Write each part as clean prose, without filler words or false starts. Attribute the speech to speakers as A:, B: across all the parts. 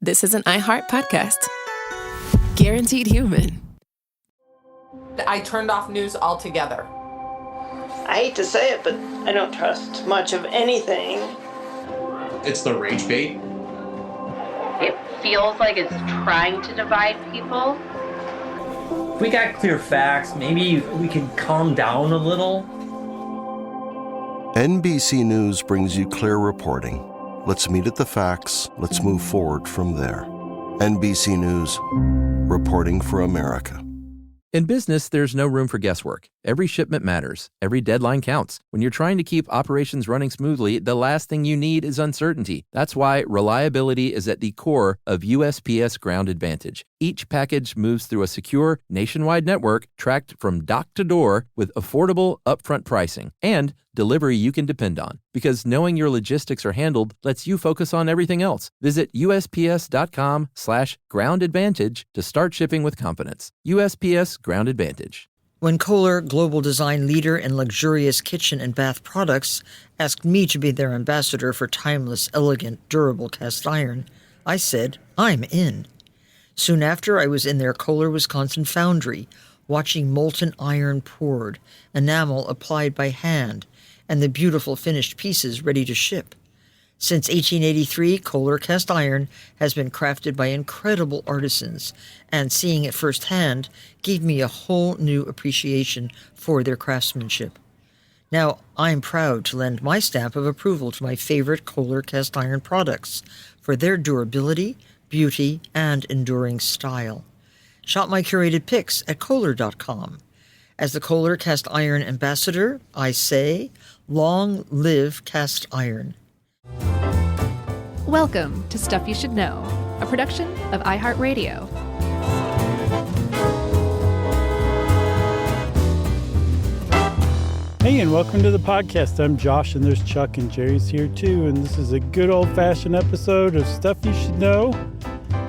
A: this is an iHeart podcast. Guaranteed human.
B: I turned off news altogether.
C: I hate to say it, but I don't trust much of anything.
D: It's the rage bait.
E: It feels like it's trying to divide people.
F: If we got clear facts, maybe we can calm down a little.
G: NBC News brings you clear reporting. Let's meet at the facts. Let's move forward from there. NBC News, reporting for America.
H: In business, there's no room for guesswork. Every shipment matters. Every deadline counts. When you're trying to keep operations running smoothly, the last thing you need is uncertainty. That's why reliability is at the core of USPS Ground Advantage. Each package moves through a secure, nationwide network tracked from dock to door with affordable, upfront pricing and delivery you can depend on. Because knowing your logistics are handled lets you focus on everything else. Visit USPS.com/Ground Advantage to start shipping with confidence. USPS Ground Advantage.
I: When Kohler, global design leader in luxurious kitchen and bath products, asked me to be their ambassador for timeless, elegant, durable cast iron, I said, I'm in. Soon after, I was in their Kohler, Wisconsin foundry, watching molten iron poured, enamel applied by hand, and the beautiful finished pieces ready to ship. Since 1883, Kohler cast iron has been crafted by incredible artisans, and seeing it firsthand gave me a whole new appreciation for their craftsmanship. Now, I'm proud to lend my stamp of approval to my favorite Kohler cast iron products for their durability, beauty, and enduring style. Shop my curated picks at Kohler.com. As the Kohler cast iron ambassador, I say, long live cast iron.
J: Welcome to Stuff You Should Know, a production of iHeartRadio.
K: Hey, and welcome to the podcast. I'm Josh, and there's Chuck, and Jerry's here too. And this is a good old-fashioned episode of Stuff You Should Know.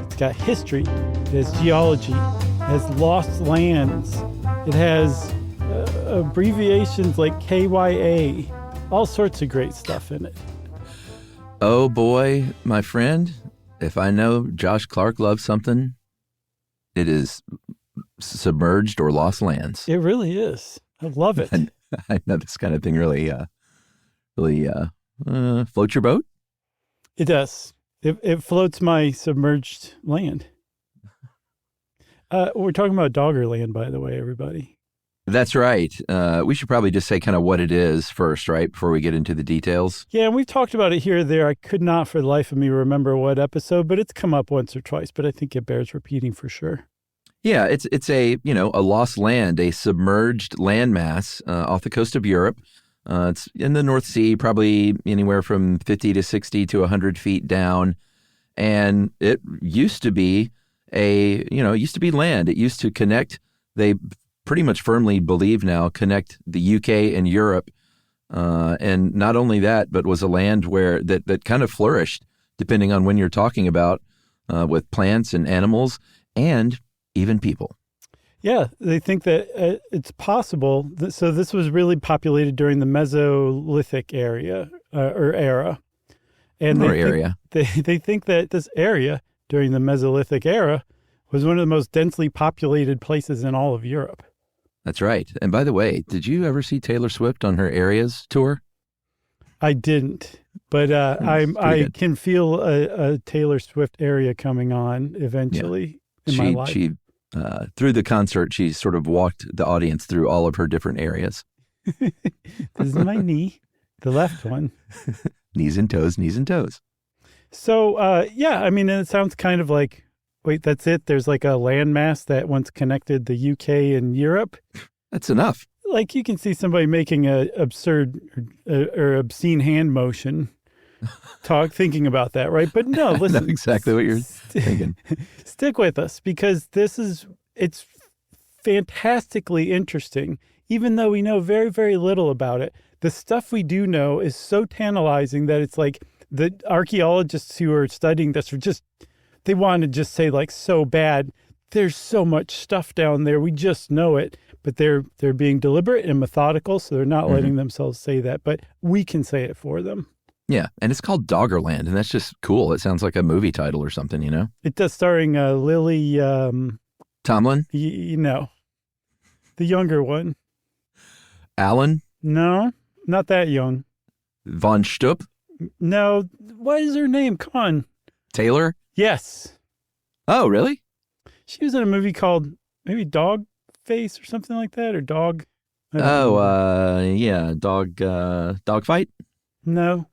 K: It's got history, it has geology, it has lost lands, it has abbreviations like KYA, all sorts of great stuff in it.
H: Oh boy, my friend, if I know Josh Clark loves something, it is submerged or lost lands.
K: It really is. I love it.
H: I know this kind of thing really floats your boat.
K: It does. It floats my submerged land. We're talking about Doggerland, by the way, everybody.
H: That's right. We should probably just say kind of what it is first, right, before we get into the details.
K: Yeah, and we've talked about it here or there. I could not for the life of me remember what episode, but it's come up once or twice, but I think it bears repeating for sure.
H: Yeah, it's a lost land, a submerged landmass off the coast of Europe. It's in the North Sea, probably anywhere from 50 to 60 to 100 feet down. And it used to be land. It used to connect, they pretty much firmly believe now, connect the UK and Europe. And not only that, but was a land where that kind of flourished, depending on when you're talking about, with plants and animals and even people.
K: Yeah, they think that it's possible. So this was really populated during the Mesolithic era. And they think that this area during the Mesolithic era was one of the most densely populated places in all of Europe.
H: That's right. And by the way, did you ever see Taylor Swift on her Areas tour?
K: I didn't, but I can feel a Taylor Swift area coming on eventually in my life.
H: Through the concert, she sort of walked the audience through all of her different areas.
K: This is my knee, the left one.
H: Knees and toes, knees and toes.
K: So, and it sounds kind of like, wait, that's it? There's like a landmass that once connected the UK and Europe?
H: That's enough.
K: Like you can see somebody making a absurd or obscene hand motion, thinking about that, right? But no, listen.
H: I know exactly what you're thinking.
K: Stick with us because it's fantastically interesting, even though we know very, very little about it. The stuff we do know is so tantalizing that it's like the archaeologists who are studying this they want to just say like so bad. There's so much stuff down there. We just know it, but they're being deliberate and methodical. So they're not letting themselves say that, but we can say it for them.
H: Yeah, and it's called Doggerland, and that's just cool. It sounds like a movie title or something, you know?
K: It does, starring Lily...
H: Tomlin?
K: No. The younger one.
H: Allen?
K: No, not that young.
H: Von Stupp?
K: No, what is her name? Come on.
H: Taylor?
K: Yes.
H: Oh, really?
K: She was in a movie called maybe Dog Face or something like that, or Dog.
H: Yeah, dog fight?
K: No,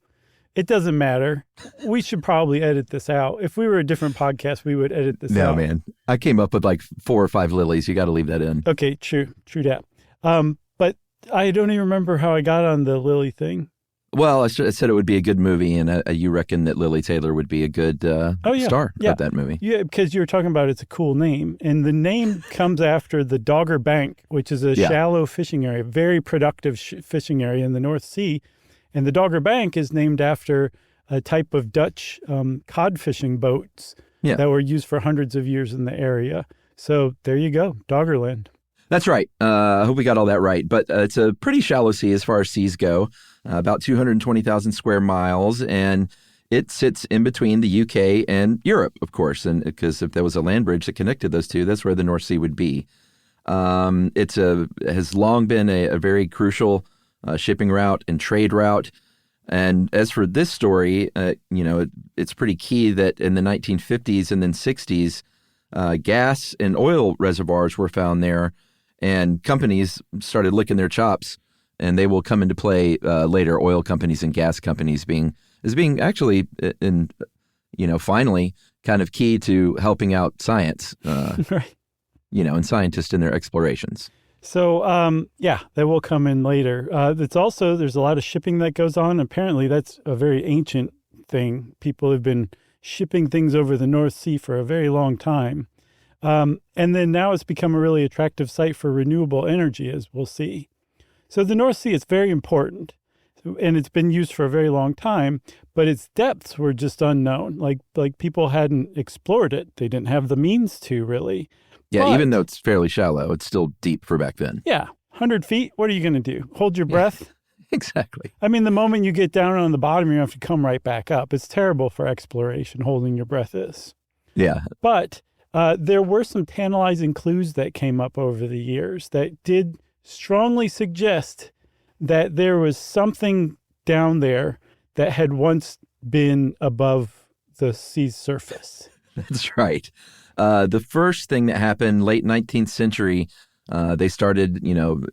K: it doesn't matter. We should probably edit this out. If we were a different podcast, we would edit this out.
H: No, man. I came up with like 4 or 5 lilies. You got to leave that in.
K: Okay, true that. But I don't even remember how I got on the Lily thing.
H: Well, I said it would be a good movie, and you reckon that Lily Taylor would be a good star of that movie.
K: Yeah, because you were talking about it's a cool name. And the name comes after the Dogger Bank, which is a shallow fishing area, very productive fishing area in the North Sea. And the Dogger Bank is named after a type of Dutch cod fishing boats that were used for hundreds of years in the area. So there you go, Doggerland.
H: That's right. I hope we got all that right. But it's a pretty shallow sea as far as seas go, about 220,000 square miles. And it sits in between the UK and Europe, of course. And because if there was a land bridge that connected those two, that's where the North Sea would be. It has long been a very crucial shipping route and trade route. And as for this story, it's pretty key that in the 1950s and then 60s, gas and oil reservoirs were found there. And companies started licking their chops, and they will come into play later. Oil companies and gas companies being actually, finally kind of key to helping out science,
K: right?
H: And scientists in their explorations.
K: So, they will come in later. There's a lot of shipping that goes on. Apparently, that's a very ancient thing. People have been shipping things over the North Sea for a very long time. And then now it's become a really attractive site for renewable energy, as we'll see. So the North Sea is very important, and it's been used for a very long time, but its depths were just unknown. Like people hadn't explored it. They didn't have the means to, really.
H: Yeah, even though it's fairly shallow, it's still deep for back then.
K: Yeah, 100 feet, what are you going to do? Hold your breath?
H: Exactly.
K: I mean, the moment you get down on the bottom, you have to come right back up. It's terrible for exploration, holding your breath is.
H: Yeah.
K: But there were some tantalizing clues that came up over the years that did strongly suggest that there was something down there that had once been above the sea's surface.
H: That's right. The first thing that happened late 19th century, they started,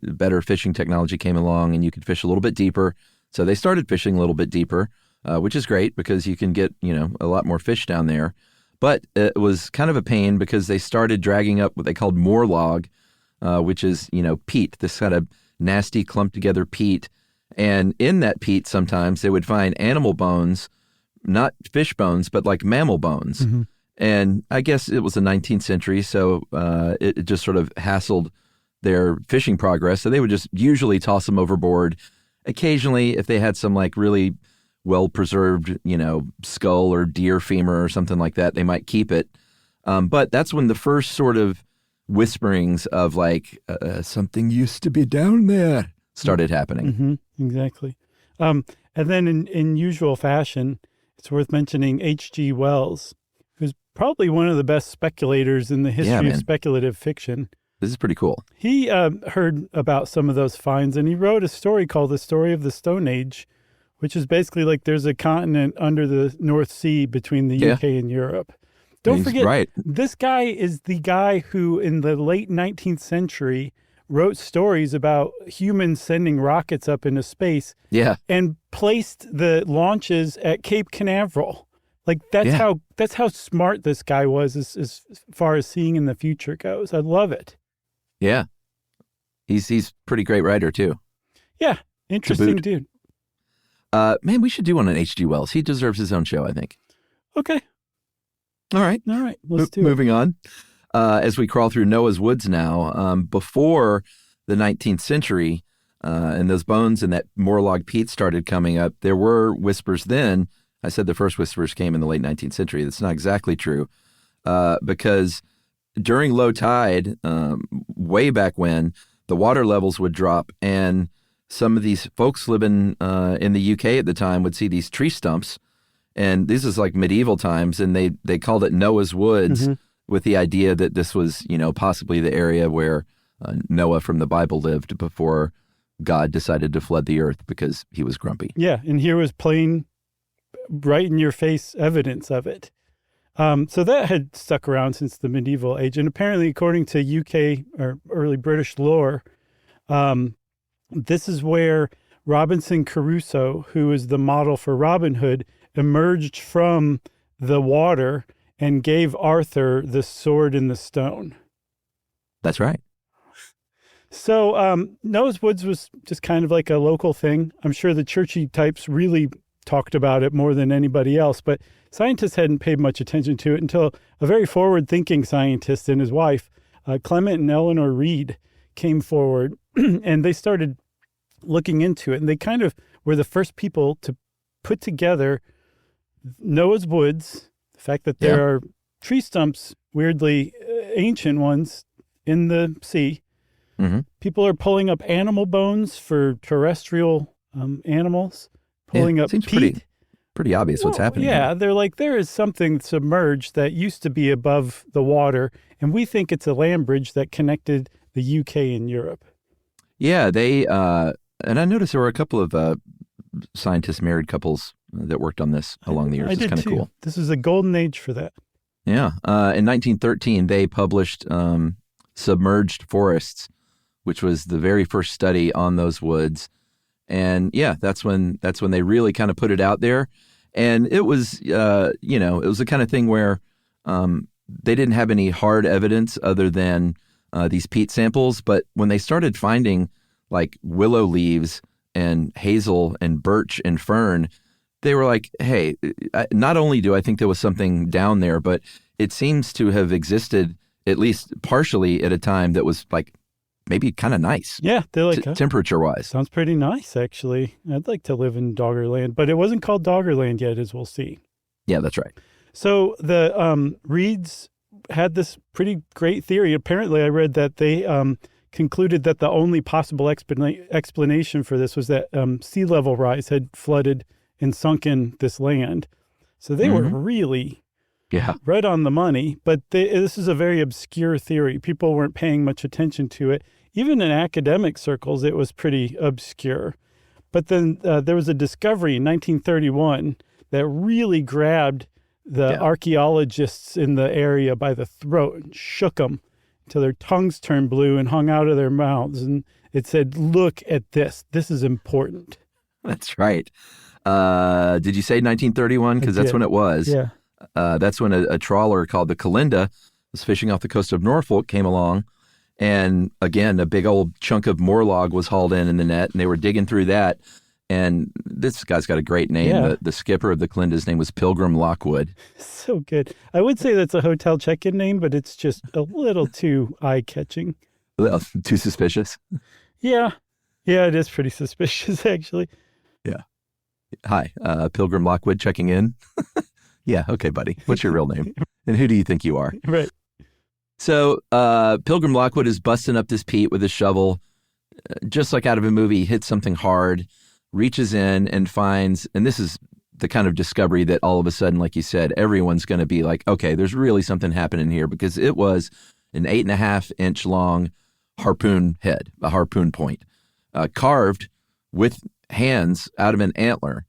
H: better fishing technology came along and you could fish a little bit deeper. So they started fishing a little bit deeper, which is great because you can get, a lot more fish down there. But it was kind of a pain because they started dragging up what they called moor log, which is, peat, this kind of nasty clumped together peat. And in that peat, sometimes they would find animal bones, not fish bones, but like mammal bones. Mm-hmm. And I guess it was the 19th century, so it just sort of hassled their fishing progress. So they would just usually toss them overboard. Occasionally, if they had some like really well-preserved, skull or deer femur or something like that, they might keep it. But that's when the first sort of whisperings of like something used to be down there started happening.
K: Mm-hmm, exactly. And then in usual fashion, it's worth mentioning H.G. Wells, who's probably one of the best speculators in the history of speculative fiction.
H: This is pretty cool.
K: He heard about some of those finds, and he wrote a story called The Story of the Stone Age, which is basically like there's a continent under the North Sea between the UK and Europe. Don't forget, this guy is the guy who in the late 19th century wrote stories about humans sending rockets up into space and placed the launches at Cape Canaveral. Like that's how smart this guy was as far as seeing in the future goes. I love it.
H: Yeah. He's pretty great writer too.
K: Yeah. Interesting dude.
H: Man, we should do one on H.G. Wells. He deserves his own show, I think.
K: Okay.
H: All right.
K: Let's do it.
H: Moving on. As we crawl through Noah's Woods now, before the 19th century, and those bones and that moor-log peat started coming up, there were whispers then. I said the first whispers came in the late 19th century. That's not exactly true, because during low tide, way back when, the water levels would drop and some of these folks living in the UK at the time would see these tree stumps, and this is like medieval times, and they called it Noah's Woods with the idea that this was, possibly the area where Noah from the Bible lived before God decided to flood the earth because he was grumpy.
K: Yeah, and here was plain, right in your face evidence of it. So that had stuck around since the medieval age. And apparently, according to UK or early British lore, this is where Robinson Crusoe, who is the model for Robin Hood, emerged from the water and gave Arthur the sword and the stone.
H: That's right.
K: So Noah's Woods was just kind of like a local thing. I'm sure the churchy types really talked about it more than anybody else, but scientists hadn't paid much attention to it until a very forward-thinking scientist and his wife, Clement and Eleanor Reed, came forward, and they started looking into it. And they kind of were the first people to put together Noah's Woods, the fact that there are tree stumps, weirdly ancient ones, in the sea. People are pulling up animal bones for terrestrial animals, pulling up peat.
H: Pretty obvious what's happening.
K: Yeah,
H: here.
K: they're like, there is something submerged that used to be above the water, and we think it's a land bridge that connected the UK and Europe.
H: Yeah, they, and I noticed there were a couple of scientists, married couples that worked on this along the years. It's kind of cool.
K: This is a golden age for that.
H: Yeah. In 1913, they published Submerged Forests, which was the very first study on those woods. And yeah, that's when they really kind of put it out there. And it was, it was the kind of thing where they didn't have any hard evidence other than these peat samples. But when they started finding like willow leaves and hazel and birch and fern, they were like, hey, not only do I think there was something down there, but it seems to have existed at least partially at a time that was like maybe kind of nice.
K: Yeah, they're like
H: temperature-wise.
K: Sounds pretty nice, actually. I'd like to live in Doggerland, but it wasn't called Doggerland yet, as we'll see.
H: Yeah, that's right.
K: So the Reeds had this pretty great theory. Apparently, I read that they concluded that the only possible explanation for this was that sea level rise had flooded and sunken this land. So they were really right on the money. But this is a very obscure theory. People weren't paying much attention to it. Even in academic circles, it was pretty obscure. But then there was a discovery in 1931 that really grabbed the archaeologists in the area by the throat and shook them until their tongues turned blue and hung out of their mouths. And it said, look at this. This is important.
H: That's right. Did you say 1931? Because that's when it was.
K: Yeah.
H: That's when a trawler called the Kalinda was fishing off the coast of Norfolk, came along. And again, a big old chunk of moorlog was hauled in the net, and they were digging through that. And this guy's got a great name.
K: Yeah.
H: The skipper of the Kalinda's name was Pilgrim Lockwood.
K: So good. I would say that's a hotel check-in name, but it's just a little too eye-catching.
H: Well, too suspicious?
K: Yeah. Yeah, it is pretty suspicious, actually.
H: Yeah. Hi, Pilgrim Lockwood checking in. Yeah, okay, buddy. What's your real name? And who do you think you are?
K: Right.
H: So Pilgrim Lockwood is busting up this peat with a shovel, just like out of a movie. He hits something hard, reaches in and finds, and this is the kind of discovery that all of a sudden, like you said, everyone's going to be like, okay, there's really something happening here, because it was an 8.5-inch long harpoon head, a harpoon point, carved with hands out of an antler.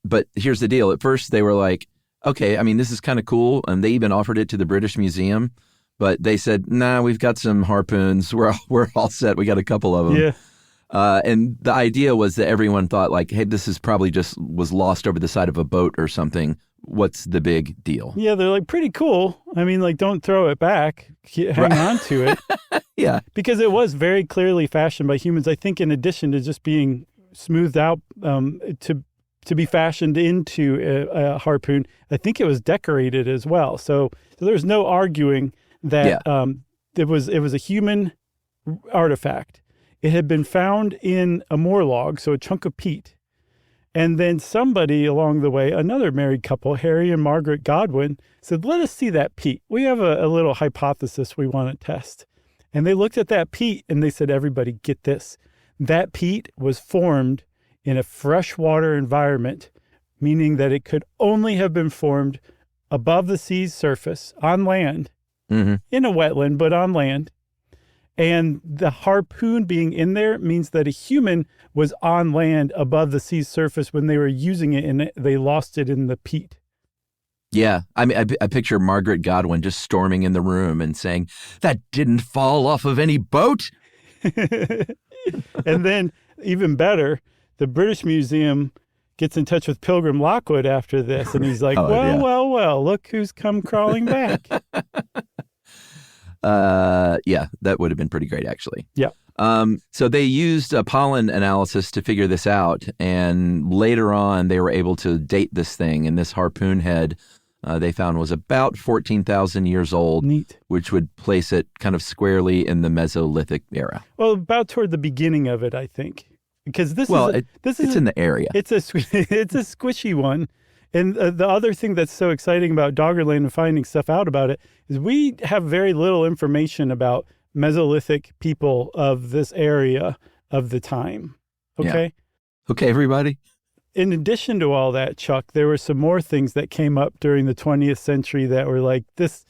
H: But here's the deal. At first, they were like, okay, I mean, this is kind of cool. And they even offered it to the British Museum. But they said, nah, we've got some harpoons. We're all set. We got a couple of them.
K: Yeah.
H: And the idea was that everyone thought like, hey, this is probably just was lost over the side of a boat or something. What's the big deal?
K: Yeah, they're like pretty cool. I mean, like, don't throw it back. Hang on to it.
H: Yeah.
K: Because it was very clearly fashioned by humans. I think in addition to just being smoothed out to be fashioned into a harpoon, I think it was decorated as well. So there's no arguing that it was a human artifact. It had been found in a moorlog, so a chunk of peat. And then somebody along the way, another married couple, Harry and Margaret Godwin, said, let us see that peat. We have a little hypothesis we want to test. And they looked at that peat and they said, everybody get this. that peat was formed in a freshwater environment, meaning that it could only have been formed above the sea's surface on land, in a wetland, but on land. And the harpoon being in there means that a human was on land above the sea's surface when they were using it, and they lost it in the peat.
H: Yeah. I mean, I picture Margaret Godwin just storming in the room and saying, "That didn't fall off of any boat."
K: And then, even better, the British Museum gets in touch with Pilgrim Lockwood after this, and he's like, well, look who's come crawling back.
H: Yeah, that would have been pretty great, actually.
K: Yeah.
H: So they used pollen analysis to figure this out, and later on they were able to date this thing, and this harpoon head they found was about 14,000 years old.
K: Neat.
H: Which would place it kind of squarely in the Mesolithic era.
K: Well, about toward the beginning of it, I think, because it's
H: in the area.
K: It's a squishy one. And the other thing that's so exciting about Doggerland and finding stuff out about it is we have very little information about Mesolithic people of this area of the time. Okay?
H: Yeah. Okay, everybody.
K: In addition to all that, Chuck, there were some more things that came up during the 20th century that were like, there's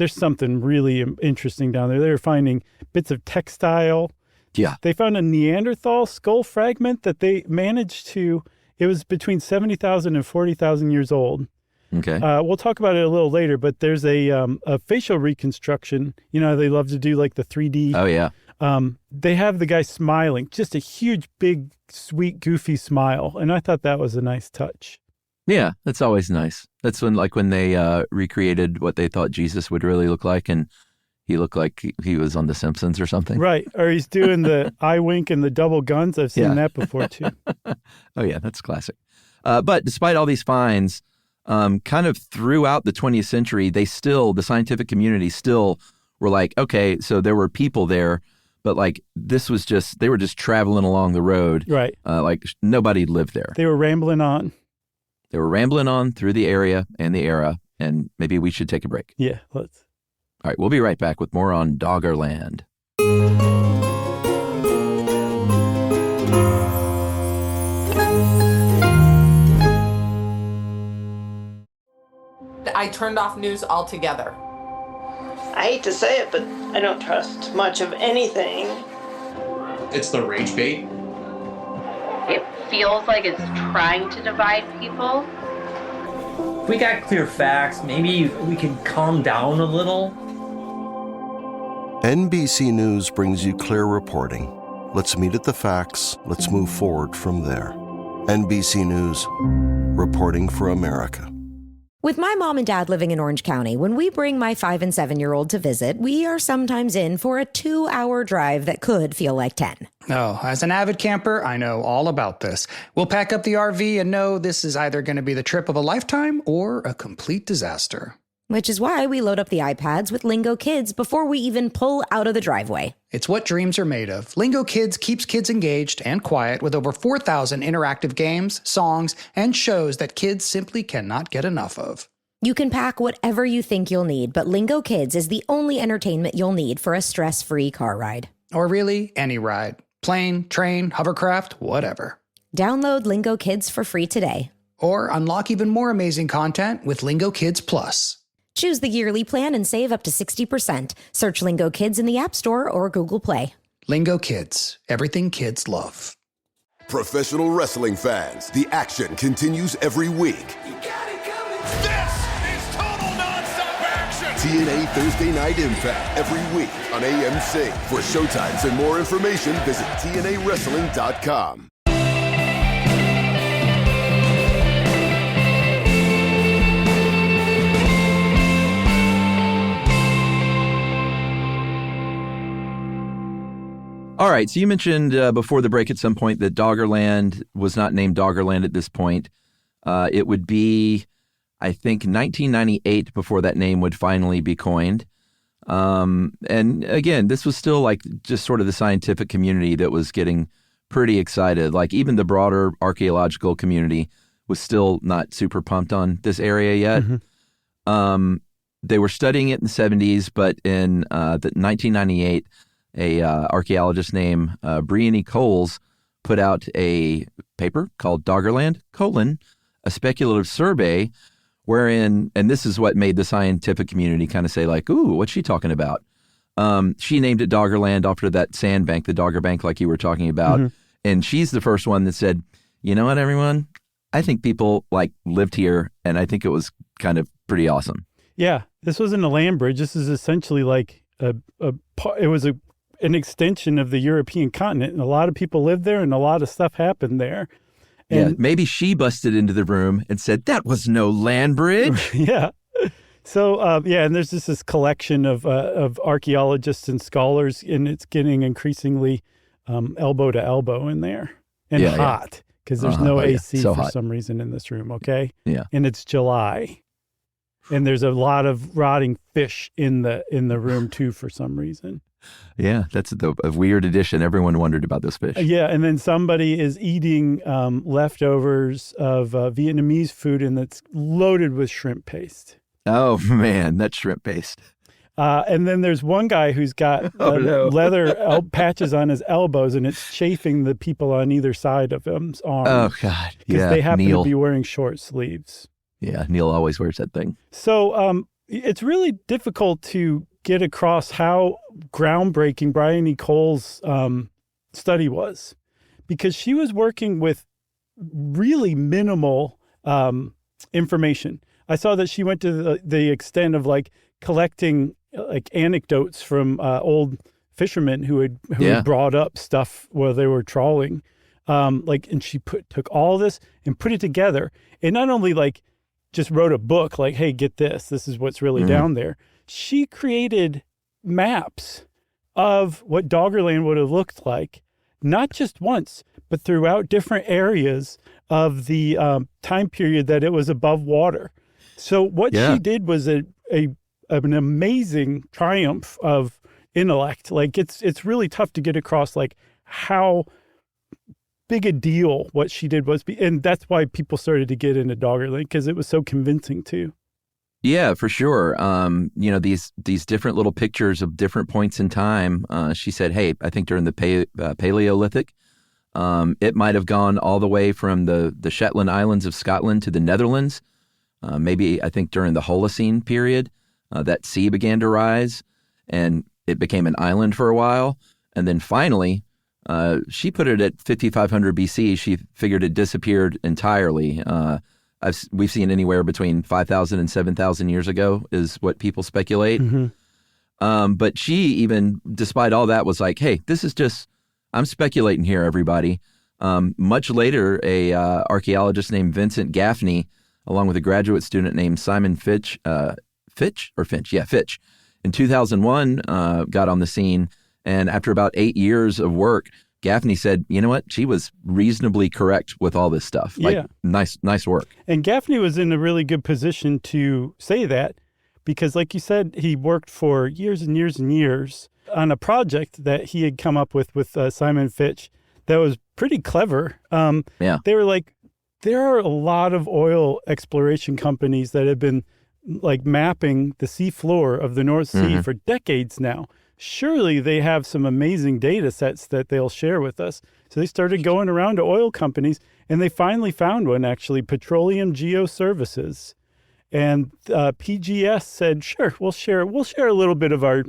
K: something really interesting down there. They were finding bits of textile.
H: Yeah.
K: They found a Neanderthal skull fragment that they managed to... It was between 70,000 and 40,000 years old.
H: Okay.
K: We'll talk about it a little later, but there's a facial reconstruction. You know, they love to do like the 3D.
H: Oh, yeah.
K: They have the guy smiling, just a huge, big, sweet, goofy smile. And I thought that was a nice touch.
H: Yeah, that's always nice. That's when they recreated what they thought Jesus would really look like, and he looked like he was on The Simpsons or something.
K: Right. Or he's doing the eye wink and the double guns. I've seen that before, too.
H: Oh, yeah, that's classic. But despite all these finds, kind of throughout the 20th century, the scientific community still were like, okay, so there were people there, but like they were just traveling along the road.
K: Right.
H: Like nobody lived there.
K: They were rambling on.
H: They were rambling on through the area and the era, and maybe we should take a break.
K: Yeah, let's.
H: All right, we'll be right back with more on Doggerland.
B: I turned off news altogether.
C: I hate to say it, but I don't trust much of anything.
D: It's the rage bait.
E: It feels like it's trying to divide people.
F: If we got clear facts, maybe we can calm down a little.
G: NBC News brings you clear reporting. Let's meet at the facts. Let's move forward from there. NBC News, reporting for America.
L: With my mom and dad living in Orange County, when we bring my 5 and 7-year-old to visit, we are sometimes in for a 2-hour drive that could feel like 10.
M: Oh, as an avid camper, I know all about this. We'll pack up the RV and know this is either going to be the trip of a lifetime or a complete disaster.
L: Which is why we load up the iPads with Lingo Kids before we even pull out of the driveway.
M: It's what dreams are made of. Lingo Kids keeps kids engaged and quiet with over 4,000 interactive games, songs, and shows that kids simply cannot get enough of.
L: You can pack whatever you think you'll need, but Lingo Kids is the only entertainment you'll need for a stress-free car ride.
M: Or really, any ride. Plane, train, hovercraft, whatever.
L: Download Lingo Kids for free today.
M: Or unlock even more amazing content with Lingo Kids Plus.
L: Choose the yearly plan and save up to 60%. Search Lingo Kids in the App Store or Google Play.
M: Lingo Kids, everything kids love.
N: Professional wrestling fans, the action continues every week.
O: This is total nonstop action!
N: TNA Thursday Night Impact every week on AMC. For showtimes and more information, visit TNAWrestling.com.
H: All right, so you mentioned before the break at some point that Doggerland was not named Doggerland at this point. It would be, I think, 1998 before that name would finally be coined. And again, this was still like just sort of the scientific community that was getting pretty excited. Like even the broader archaeological community was still not super pumped on this area yet. Mm-hmm. They were studying it in the 70s, but in 1998, a archaeologist named Briony Coles put out a paper called Doggerland, a speculative survey wherein, and this is what made the scientific community kind of say like, ooh, what's she talking about? She named it Doggerland after that sandbank, the Dogger Bank, like you were talking about. Mm-hmm. And she's the first one that said, you know what, everyone? I think people like lived here, and I think it was kind of pretty awesome.
K: Yeah, this wasn't a land bridge. This is essentially like an extension of the European continent, and a lot of people lived there, and a lot of stuff happened there. And
H: maybe she busted into the room and said, that was no land bridge.
K: Yeah. So, and there's just this collection of archaeologists and scholars, and it's getting increasingly elbow to elbow in there, and hot, because there's no AC for some reason in this room, okay?
H: Yeah.
K: And it's July, and there's a lot of rotting fish in the room, too, for some reason.
H: Yeah, that's a weird addition. Everyone wondered about this fish.
K: Yeah, and then somebody is eating leftovers of Vietnamese food, and that's loaded with shrimp paste.
H: Oh, man, that shrimp paste.
K: And then there's one guy who's got leather patches on his elbows, and it's chafing the people on either side of his arms.
H: Oh, God.
K: Because they happen to be wearing short sleeves.
H: Yeah, Neil always wears that thing.
K: So it's really difficult to get across how groundbreaking Briony Coles' study was, because she was working with really minimal information. I saw that she went to the extent of like collecting like anecdotes from old fishermen who had brought up stuff while they were trawling. And she took all this and put it together, and not only like just wrote a book like, hey, get this. This is what's really down there. She created maps of what Doggerland would have looked like, not just once, but throughout different areas of the time period that it was above water. So what she did was an amazing triumph of intellect. Like it's really tough to get across like how big a deal what she did was, and that's why people started to get into Doggerland, because it was so convincing too.
H: Yeah, for sure. These different little pictures of different points in time. She said, hey, I think during the Paleolithic, it might have gone all the way from the Shetland Islands of Scotland to the Netherlands. Maybe I think during the Holocene period, that sea began to rise and it became an island for a while. And then finally, she put it at 5,500 BC. She figured it disappeared entirely. We've seen anywhere between 5,000 and 7,000 years ago is what people speculate. Mm-hmm. But she even, despite all that, was like, hey, this is just, I'm speculating here, everybody. Much later, a archaeologist named Vincent Gaffney, along with a graduate student named Simon Fitch, Fitch, in 2001, got on the scene. And after about 8 years of work, Gaffney said, you know what? She was reasonably correct with all this stuff. Like, nice work.
K: And Gaffney was in a really good position to say that because, like you said, he worked for years and years and years on a project that he had come up with Simon Fitch that was pretty clever. They were like, there are a lot of oil exploration companies that have been like mapping the seafloor of the North Sea for decades now. Surely they have some amazing data sets that they'll share with us. So they started going around to oil companies, and they finally found one, actually, Petroleum Geoservices. And PGS said, sure, we'll share a little bit of our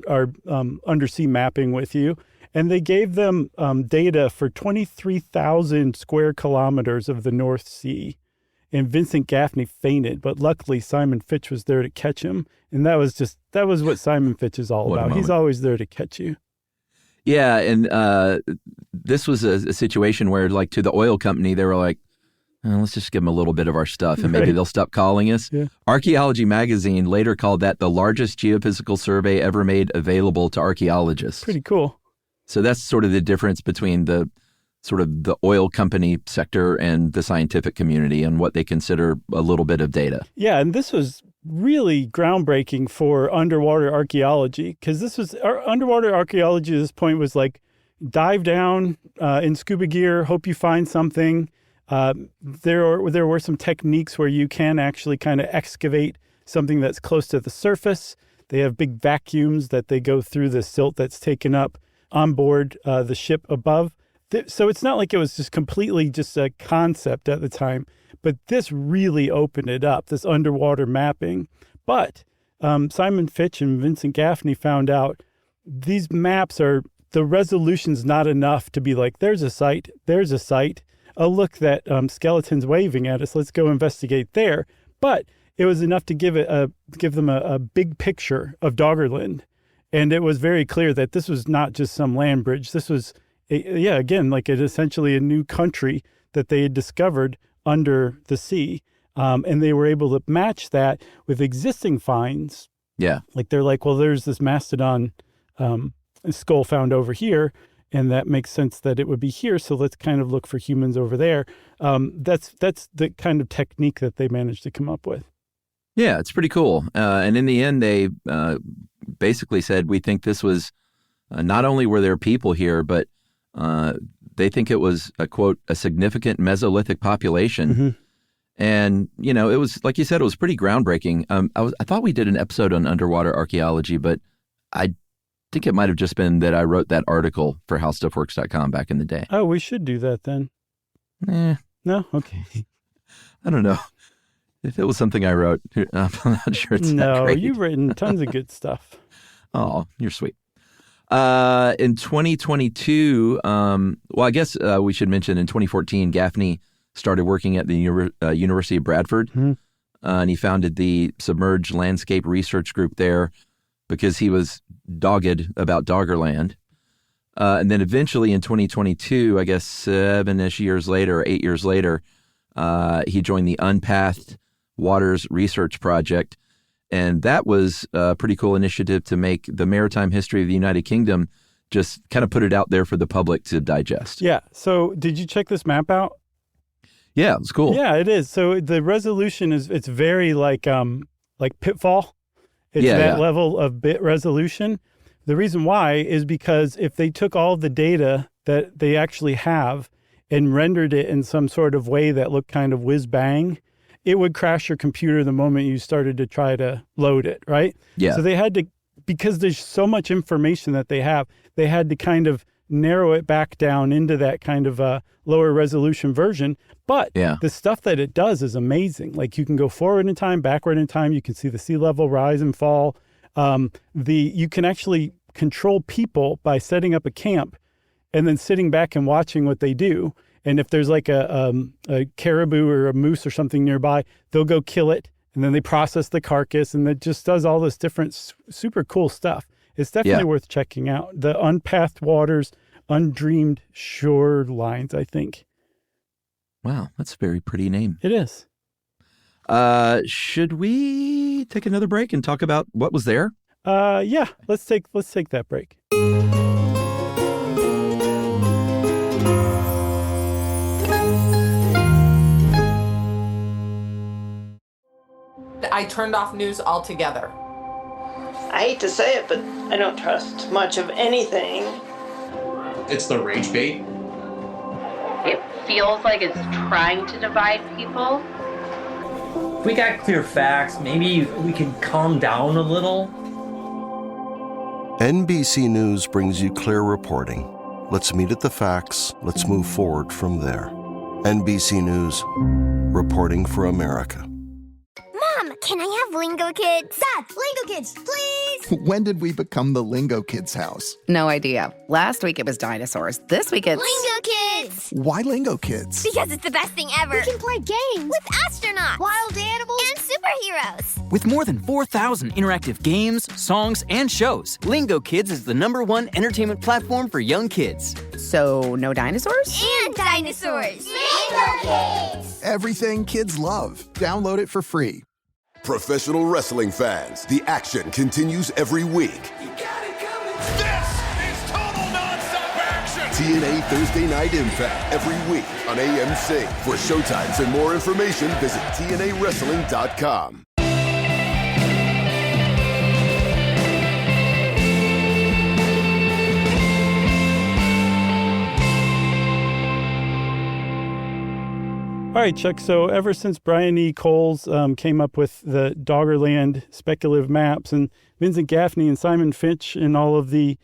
K: undersea mapping with you. And they gave them data for 23,000 square kilometers of the North Sea. And Vincent Gaffney fainted, but luckily Simon Fitch was there to catch him. And that was what Simon Fitch is all about. He's always there to catch you.
H: Yeah, and this was a situation where, like, to the oil company, they were like, let's just give them a little bit of our stuff, and maybe they'll stop calling us. Yeah. Archaeology Magazine later called that the largest geophysical survey ever made available to archaeologists.
K: Pretty cool.
H: So that's sort of the difference between the oil company sector and the scientific community and what they consider a little bit of data.
K: Yeah, and this was really groundbreaking for underwater archaeology, because underwater archaeology at this point was like dive down in scuba gear, hope you find something. There were some techniques where you can actually kind of excavate something that's close to the surface. They have big vacuums that they go through the silt that's taken up on board the ship above. So it's not like it was just completely just a concept at the time, but this really opened it up, this underwater mapping. But Simon Fitch and Vincent Gaffney found out these maps the resolution's not enough to be like, there's a site. Oh, look, that skeleton's waving at us. Let's go investigate there. But it was enough to give them a big picture of Doggerland. And it was very clear that this was not just some land bridge. This was, essentially a new country that they had discovered under the sea. And they were able to match that with existing finds.
H: Yeah.
K: Like they're like, well, there's this mastodon skull found over here, and that makes sense that it would be here. So let's kind of look for humans over there. That's the kind of technique that they managed to come up with.
H: Yeah, it's pretty cool. And in the end, they basically said, we think this was not only were there people here, but they think it was a, quote, a significant Mesolithic population.
K: Mm-hmm.
H: And, it was, like you said, it was pretty groundbreaking. I thought we did an episode on underwater archaeology, but I think it might have just been that I wrote that article for HowStuffWorks.com back in the day.
K: Oh, we should do that then. No? Okay.
H: I don't know. If it was something I wrote, I'm not sure it's that great.
K: No, you've written tons of good stuff.
H: Oh, you're sweet. In 2022, I guess we should mention in 2014, Gaffney started working at the University of Bradford, and he founded the Submerged Landscape Research Group there because he was dogged about Doggerland. And then eventually in 2022, I guess 7-ish years later, or 8 years later, he joined the Unpathed Waters Research Project. And that was a pretty cool initiative to make the maritime history of the United Kingdom, just kind of put it out there for the public to digest.
K: Yeah. So did you check this map out?
H: Yeah, it's cool.
K: Yeah, it is. So the resolution it's very like Pitfall. It's level of bit resolution. The reason why is because if they took all the data that they actually have and rendered it in some sort of way that looked kind of whiz bang, it would crash your computer the moment you started to try to load it, right?
H: Yeah.
K: So they had to, because there's so much information that they had to kind of narrow it back down into that kind of lower resolution version. But the stuff that it does is amazing. Like you can go forward in time, backward in time. You can see the sea level rise and fall. You can actually control people by setting up a camp and then sitting back and watching what they do. And if there's like a caribou or a moose or something nearby, they'll go kill it. And then they process the carcass, and it just does all this different super cool stuff. It's definitely worth checking out. The Unpathed Waters, Undreamed Shorelines, I think.
H: Wow, that's a very pretty name.
K: It is.
H: Should we take another break and talk about what was there?
K: Yeah, let's take that break.
B: I turned off news altogether.
C: I hate to say it, but I don't trust much of anything.
D: It's the rage bait.
E: It feels like it's trying to divide people.
F: If we got clear facts, maybe we can calm down a little.
G: NBC News brings you clear reporting. Let's meet at the facts. Let's move forward from there. NBC News, reporting for America.
P: Mom, can I have Lingo Kids? Dad, Lingo Kids, please!
Q: When did we become the Lingo Kids house?
R: No idea. Last week it was dinosaurs. This week it's...
P: Lingo Kids!
Q: Why Lingo Kids?
P: Because it's the best thing ever. We can play games with astronauts, wild animals, and superheroes.
S: With more than 4,000 interactive games, songs, and shows, Lingo Kids is the #1 entertainment platform for young kids.
R: So, no dinosaurs?
P: And dinosaurs! Lingo Kids!
Q: Everything kids love. Download it for free.
N: Professional wrestling fans, the action continues every week.
O: This is total nonstop action!
N: TNA Thursday Night Impact every week on AMC. For showtimes and more information, visit TNAWrestling.com.
K: All right, Chuck. So ever since Brian E. Coles came up with the Doggerland speculative maps, and Vincent Gaffney and Simon Fitch and all of the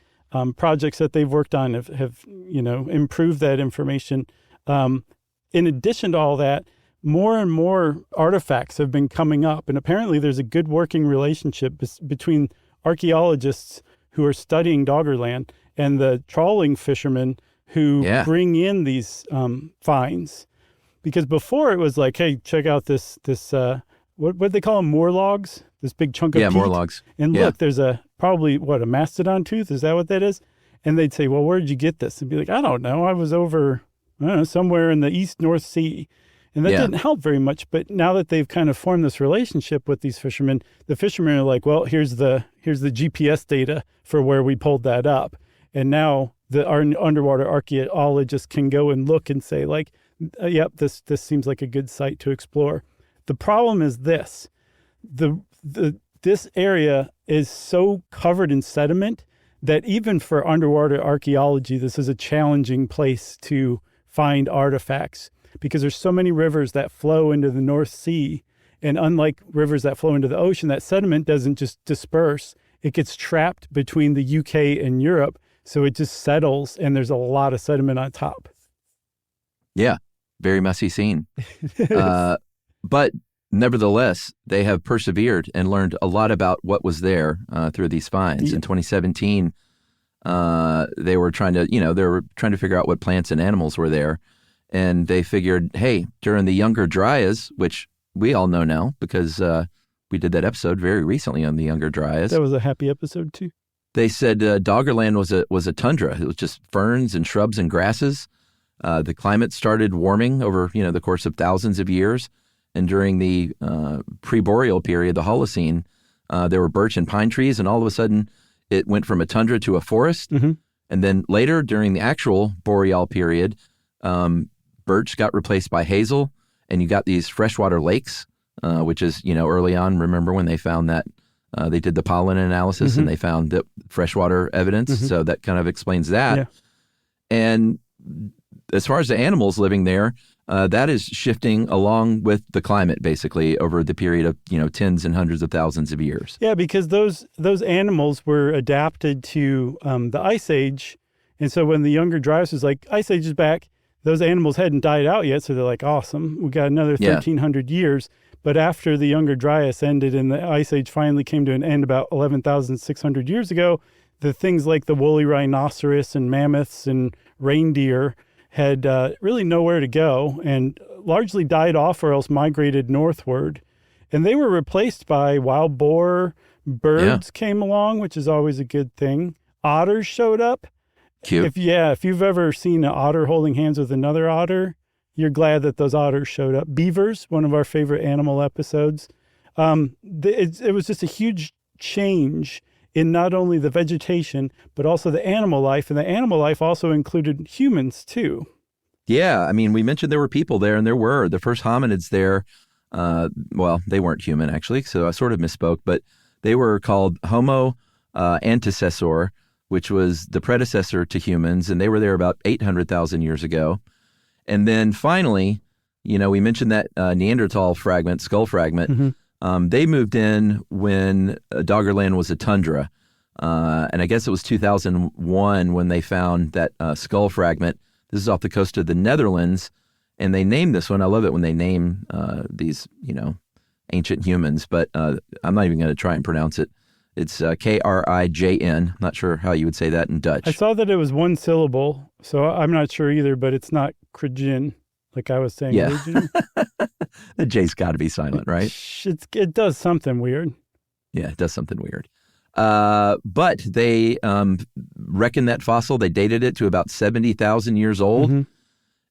K: projects that they've worked on have improved that information. In addition to all that, more and more artifacts have been coming up, and apparently there's a good working relationship between archaeologists who are studying Doggerland and the trawling fishermen who bring in these finds. Because before it was like, hey, check out this what do they call them, moor logs? This big chunk of teeth.
H: moor logs.
K: And look, there's a mastodon tooth? Is that what that is? And they'd say, well, where did you get this? And be like, I don't know. I was over somewhere in the East North Sea. And that didn't help very much. But now that they've kind of formed this relationship with these fishermen, the fishermen are like, well, here's the GPS data for where we pulled that up. And now our underwater archaeologists can go and look and say, like, yep, this seems like a good site to explore. The problem is this. This area is so covered in sediment that even for underwater archaeology, this is a challenging place to find artifacts, because there's so many rivers that flow into the North Sea. And unlike rivers that flow into the ocean, that sediment doesn't just disperse. It gets trapped between the UK and Europe. So it just settles, and there's a lot of sediment on top.
H: Yeah, very messy scene. But nevertheless, they have persevered and learned a lot about what was there through these finds. In 2017, they were trying to figure out what plants and animals were there. And they figured, hey, during the Younger Dryas, which we all know now because we did that episode very recently on the Younger Dryas.
K: That was a happy episode too.
H: They said Doggerland was a tundra. It was just ferns and shrubs and grasses. The climate started warming over the course of thousands of years. And during the pre-boreal period, the Holocene, there were birch and pine trees, and all of a sudden it went from a tundra to a forest. Mm-hmm. And then later, during the actual boreal period, birch got replaced by hazel, and you got these freshwater lakes, which is, early on, remember when they found that they did the pollen analysis and they found the freshwater evidence. So that kind of explains that. Yeah. And as far as the animals living there, that is shifting along with the climate, basically, over the period of, tens and hundreds of thousands of years.
K: Yeah, because those animals were adapted to the Ice Age. And so when the Younger Dryas was like, Ice Age is back, those animals hadn't died out yet. So they're like, awesome, we got another 1,300 years. But after the Younger Dryas ended and the Ice Age finally came to an end about 11,600 years ago, the things like the woolly rhinoceros and mammoths and reindeer had really nowhere to go and largely died off or else migrated northward. And they were replaced by wild boar, birds came along, which is always a good thing. Otters showed up.
H: Cute.
K: If you've ever seen an otter holding hands with another otter, you're glad that those otters showed up. Beavers, one of our favorite animal episodes. It was just a huge change in not only the vegetation, but also the animal life. And the animal life also included humans, too.
H: Yeah. I mean, we mentioned there were people there, and there were. The first hominids there, well, they weren't human, actually, so I sort of misspoke, but they were called Homo antecessor, which was the predecessor to humans, and they were there about 800,000 years ago. And then finally, we mentioned that Neanderthal fragment, skull fragment. Mm-hmm. They moved in when Doggerland was a tundra. And I guess it was 2001 when they found that skull fragment. This is off the coast of the Netherlands. And they named this one. I love it when they name these, ancient humans. But I'm not even going to try and pronounce it. It's Krijn. Not sure how you would say that in Dutch.
K: I saw that it was one syllable, so I'm not sure either, but it's not Krijin, like I was saying originally.
H: The J's got to be silent, right?
K: It does something weird.
H: Yeah, it does something weird. But they reckoned that fossil. They dated it to about 70,000 years old. Mm-hmm.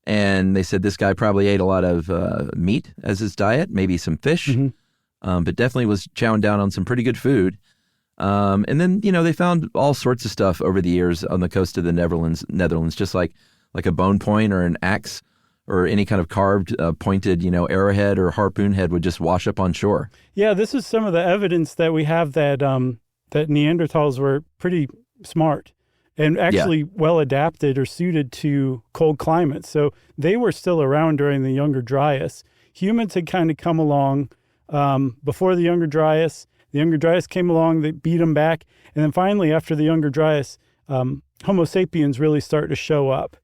H: And they said this guy probably ate a lot of meat as his diet, maybe some fish, but definitely was chowing down on some pretty good food. And then, they found all sorts of stuff over the years on the coast of the Netherlands, just like a bone point or an axe or any kind of carved, pointed, arrowhead or harpoon head would just wash up on shore.
K: Yeah, this is some of the evidence that we have that that Neanderthals were pretty smart and actually well adapted or suited to cold climates. So they were still around during the Younger Dryas. Humans had kind of come along before the Younger Dryas. The Younger Dryas came along, they beat them back. And then finally, after the Younger Dryas, Homo sapiens really start to show up.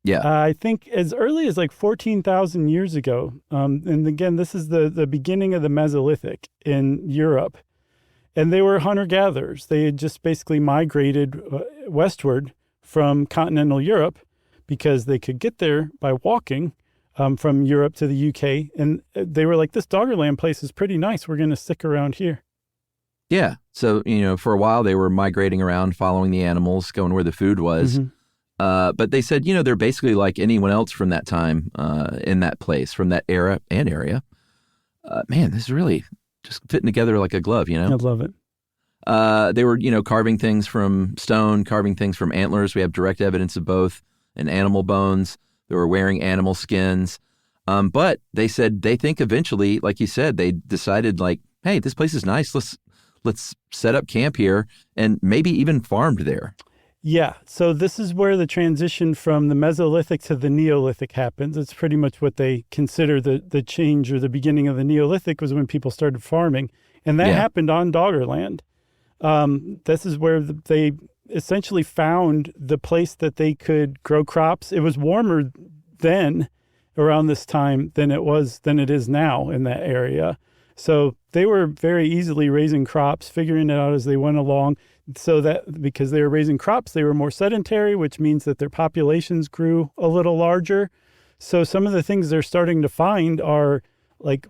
H: Yeah.
K: I think as early as like 14,000 years ago. And again, this is the beginning of the Mesolithic in Europe. And they were hunter-gatherers. They had just basically migrated westward from continental Europe because they could get there by walking from Europe to the UK. And they were like, this Doggerland place is pretty nice. We're going to stick around here.
H: Yeah. So, for a while they were migrating around, following the animals, going where the food was.
K: Mm-hmm.
H: But they said, they're basically like anyone else from that time in that place, from that era and area. Man, this is really just fitting together like a glove,
K: I love it.
H: They were, carving things from stone, carving things from antlers. We have direct evidence of both, and animal bones. They were wearing animal skins. But they said they think eventually, like you said, they decided like, hey, this place is nice. Let's set up camp here, and maybe even farmed there.
K: Yeah. So this is where the transition from the Mesolithic to the Neolithic happens. It's pretty much what they consider the change or the beginning of the Neolithic was when people started farming. And that happened on Doggerland. This is where they essentially found the place that they could grow crops. It was warmer then around this time than it is now in that area. So they were very easily raising crops, figuring it out as they went along. So that because they were raising crops, they were more sedentary, which means that their populations grew a little larger. So some of the things they're starting to find are like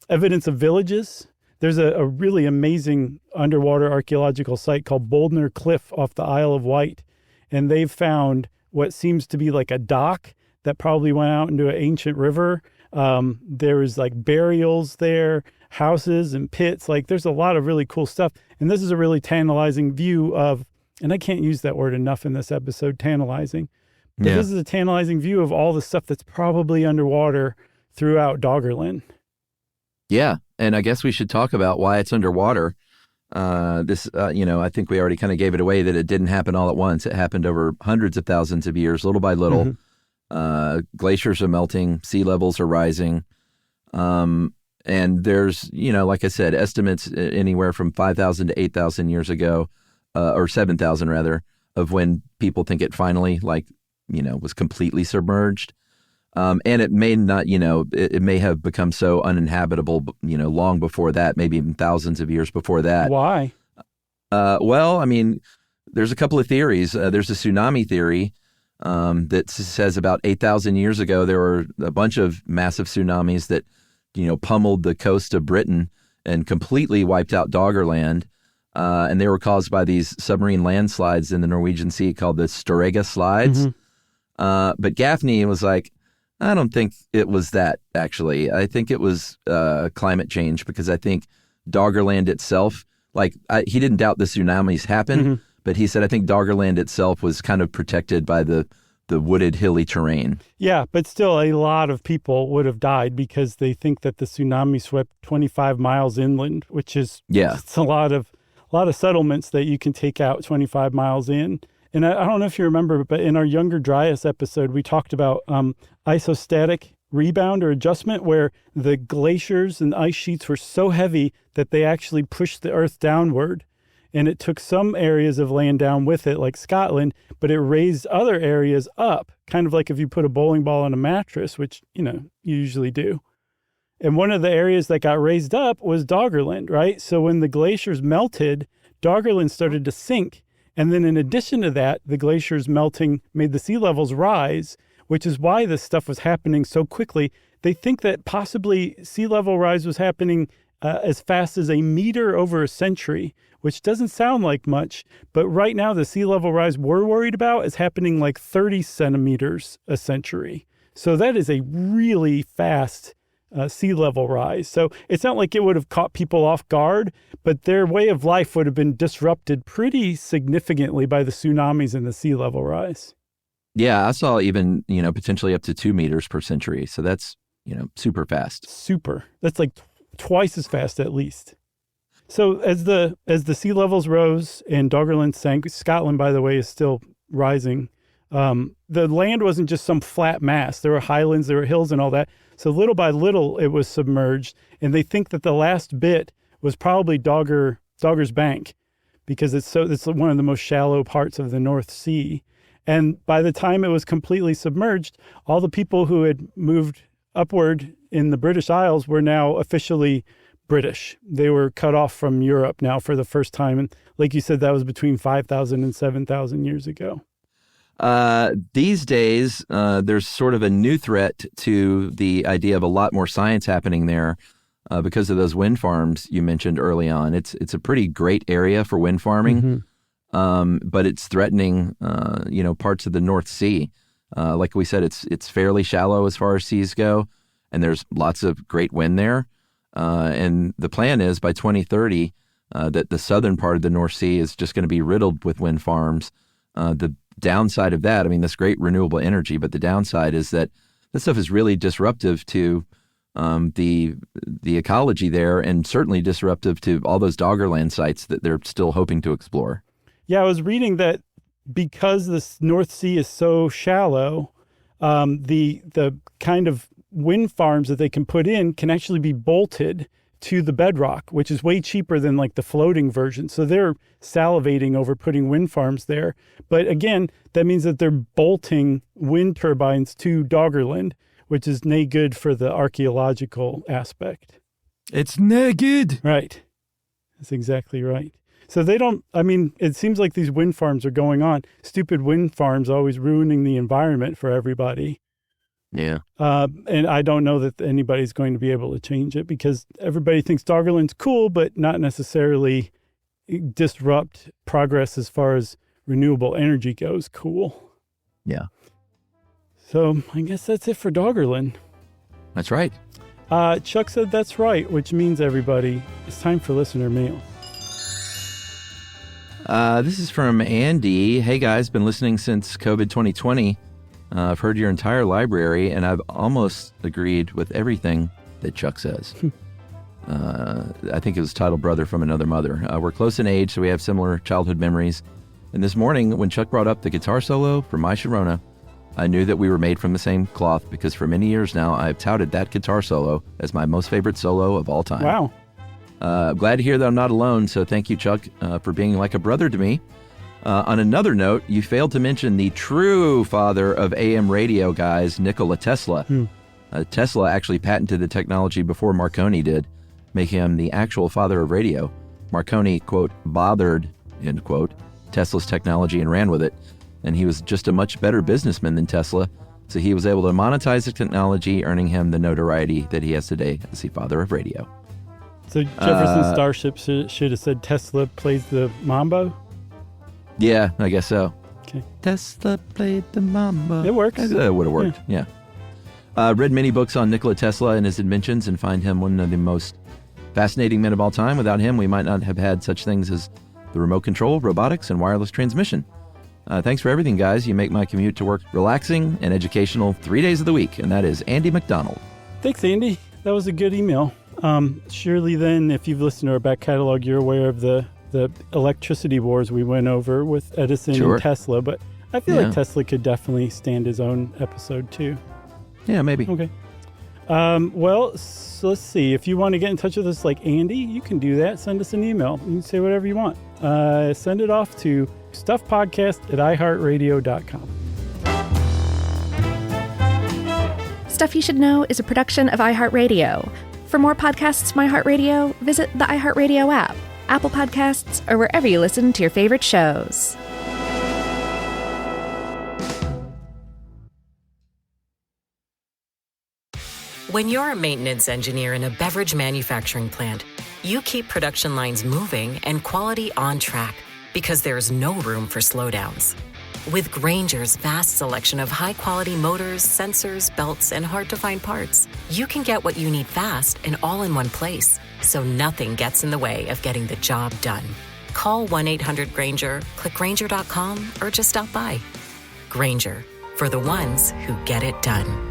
K: evidence of villages. There's a really amazing underwater archaeological site called Boldner Cliff off the Isle of Wight. And they've found what seems to be like a dock that probably went out into an ancient river. There was like burials there, houses and pits. Like there's a lot of really cool stuff. And this is a really tantalizing view of, and I can't use that word enough in this episode, tantalizing. But this is a tantalizing view of all the stuff that's probably underwater throughout Doggerland.
H: Yeah. And I guess we should talk about why it's underwater. I think we already kind of gave it away that it didn't happen all at once. It happened over hundreds of thousands of years, little by little. Glaciers are melting, sea levels are rising. And there's, like I said, estimates anywhere from 5,000 to 8,000 years ago, or 7,000 rather, of when people think it finally, was completely submerged. And it may not, it may have become so uninhabitable, long before that, maybe even thousands of years before that.
K: Why?
H: There's a couple of theories. There's a tsunami theory that says about 8,000 years ago, there were a bunch of massive tsunamis that, pummeled the coast of Britain and completely wiped out Doggerland. And they were caused by these submarine landslides in the Norwegian Sea called the Storegga slides. But Gaffney was like, I don't think it was that, actually. I think it was climate change, because I think Doggerland itself, he didn't doubt the tsunamis happened, but he said, I think Doggerland itself was kind of protected by the wooded, hilly terrain.
K: Yeah, but still a lot of people would have died because they think that the tsunami swept 25 miles inland, which is it's a lot of settlements that you can take out 25 miles in. And I don't know if you remember, but in our Younger Dryas episode, we talked about isostatic rebound or adjustment, where the glaciers and ice sheets were so heavy that they actually pushed the Earth downward. And it took some areas of land down with it, like Scotland, but it raised other areas up, kind of like if you put a bowling ball on a mattress, which, you usually do. And one of the areas that got raised up was Doggerland, right? So when the glaciers melted, Doggerland started to sink. And then in addition to that, the glaciers melting made the sea levels rise, which is why this stuff was happening so quickly. They think that possibly sea level rise was happening as fast as a meter over a century, which doesn't sound like much. But right now, the sea level rise we're worried about is happening like 30 centimeters a century. So that is a really fast sea level rise. So it's not like it would have caught people off guard, but their way of life would have been disrupted pretty significantly by the tsunamis and the sea level rise.
H: Yeah, I saw even, potentially up to 2 meters per century. So that's, super fast.
K: Super. That's like twice as fast at least. So as the sea levels rose and Doggerland sank, Scotland, by the way, is still rising. The land wasn't just some flat mass. There were highlands, there were hills and all that. So little by little, it was submerged. And they think that the last bit was probably Dogger's Bank, because it's one of the most shallow parts of the North Sea. And by the time it was completely submerged, all the people who had moved upward in the British Isles were now officially British. They were cut off from Europe now for the first time. And like you said, that was between 5,000 and 7,000 years ago.
H: These days, there's sort of a new threat to the idea of a lot more science happening there because of those wind farms you mentioned early on. It's a pretty great area for wind farming, but it's threatening, parts of the North Sea. Like we said, it's fairly shallow as far as seas go, and there's lots of great wind there. And the plan is by 2030 that the southern part of the North Sea is just going to be riddled with wind farms. The downside of that, I mean, that's great renewable energy, but the downside is that this stuff is really disruptive to the ecology there, and certainly disruptive to all those Doggerland sites that they're still hoping to explore.
K: Yeah, I was reading that because the North Sea is so shallow, the kind of wind farms that they can put in can actually be bolted to the bedrock, which is way cheaper than like the floating version. So they're salivating over putting wind farms there. But again, that means that they're bolting wind turbines to Doggerland, which is no good for the archaeological aspect.
H: It's no good.
K: Right. That's exactly right. So it seems like these wind farms are going on. Stupid wind farms always ruining the environment for everybody.
H: Yeah.
K: And I don't know that anybody's going to be able to change it because everybody thinks Doggerland's cool, but not necessarily disrupt progress as far as renewable energy goes. Cool.
H: Yeah.
K: So I guess that's it for Doggerland.
H: That's right.
K: Chuck said that's right, which means, everybody, it's time for listener mail.
H: This is from Andy. Hey, guys, been listening since COVID 2020. I've heard your entire library, and I've almost agreed with everything that Chuck says. I think it was titled Brother from Another Mother. We're close in age, so we have similar childhood memories. And this morning, when Chuck brought up the guitar solo for My Sharona, I knew that we were made from the same cloth because for many years now, I've touted that guitar solo as my most favorite solo of all time.
K: Wow.
H: I'm glad to hear that I'm not alone, so thank you, Chuck, for being like a brother to me. On another note, you failed to mention the true father of AM radio, guys, Nikola Tesla. Tesla actually patented the technology before Marconi did, making him the actual father of radio. Marconi, quote, bothered, end quote, Tesla's technology and ran with it. And he was just a much better businessman than Tesla, so he was able to monetize the technology, earning him the notoriety that he has today as the father of radio.
K: So Jefferson Starship should have said Tesla plays the mambo?
H: Yeah, I guess so.
K: Okay.
H: Tesla played the mambo.
K: It works.
H: It would have worked, yeah. Read many books on Nikola Tesla and his inventions and find him one of the most fascinating men of all time. Without him, we might not have had such things as the remote control, robotics, and wireless transmission. Thanks for everything, guys. You make my commute to work relaxing and educational 3 days of the week, and that is Andy McDonald.
K: Thanks, Andy. That was a good email. Surely then, if you've listened to our back catalog, you're aware of the electricity wars we went over with Edison and Tesla, but I feel like Tesla could definitely stand his own episode too.
H: Yeah, maybe.
K: Okay. So let's see. If you want to get in touch with us like Andy, you can do that. Send us an email. You can say whatever you want. Send it off to stuffpodcast@iheartradio.com.
J: Stuff You Should Know is a production of iHeartRadio. For more podcasts from iHeartRadio, visit the iHeartRadio app, Apple Podcasts, or wherever you listen to your favorite shows.
T: When you're a maintenance engineer in a beverage manufacturing plant, you keep production lines moving and quality on track because there's no room for slowdowns. With Grainger's vast selection of high-quality motors, sensors, belts, and hard-to-find parts, you can get what you need fast and all in one place, so nothing gets in the way of getting the job done. Call 1-800-GRAINGER, click Grainger.com, or just stop by. Grainger, for the ones who get it done.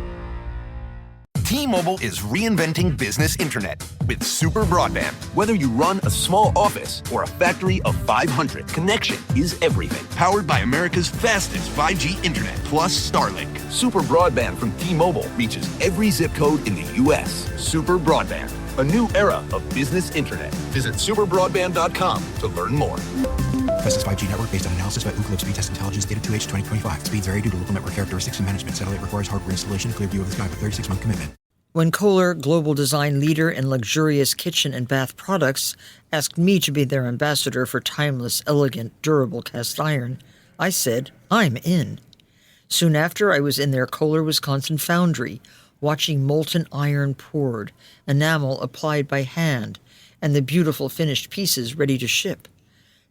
U: T-Mobile is reinventing business internet with super broadband. Whether you run a small office or a factory of 500, connection is everything. Powered by America's fastest 5G internet, plus Starlink. Super broadband from T-Mobile reaches every zip code in the U.S. Super broadband. A new era of business internet. Visit superbroadband.com to learn more.
A: Fastest 5G network based on analysis by Ookla Speed Test Intelligence data 2H 2025. Speeds vary due to local network characteristics and management. Satellite requires hardware installation, clear view of the sky with 36-month commitment.
I: When Kohler, global design leader in luxurious kitchen and bath products, asked me to be their ambassador for timeless, elegant, durable cast iron, I said, I'm in. Soon after, I was in their Kohler, Wisconsin foundry, watching molten iron poured, enamel applied by hand, and the beautiful finished pieces ready to ship.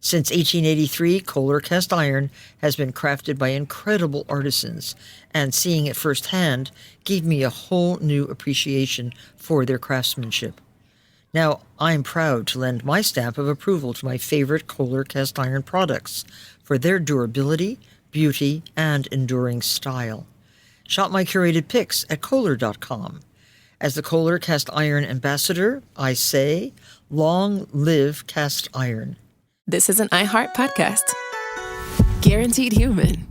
I: Since 1883, Kohler cast iron has been crafted by incredible artisans, and seeing it firsthand gave me a whole new appreciation for their craftsmanship. Now, I'm proud to lend my stamp of approval to my favorite Kohler cast iron products for their durability, beauty, and enduring style. Shop my curated picks at Kohler.com. As the Kohler cast iron ambassador, I say, long live cast iron.
V: This is an iHeart podcast. Guaranteed Human.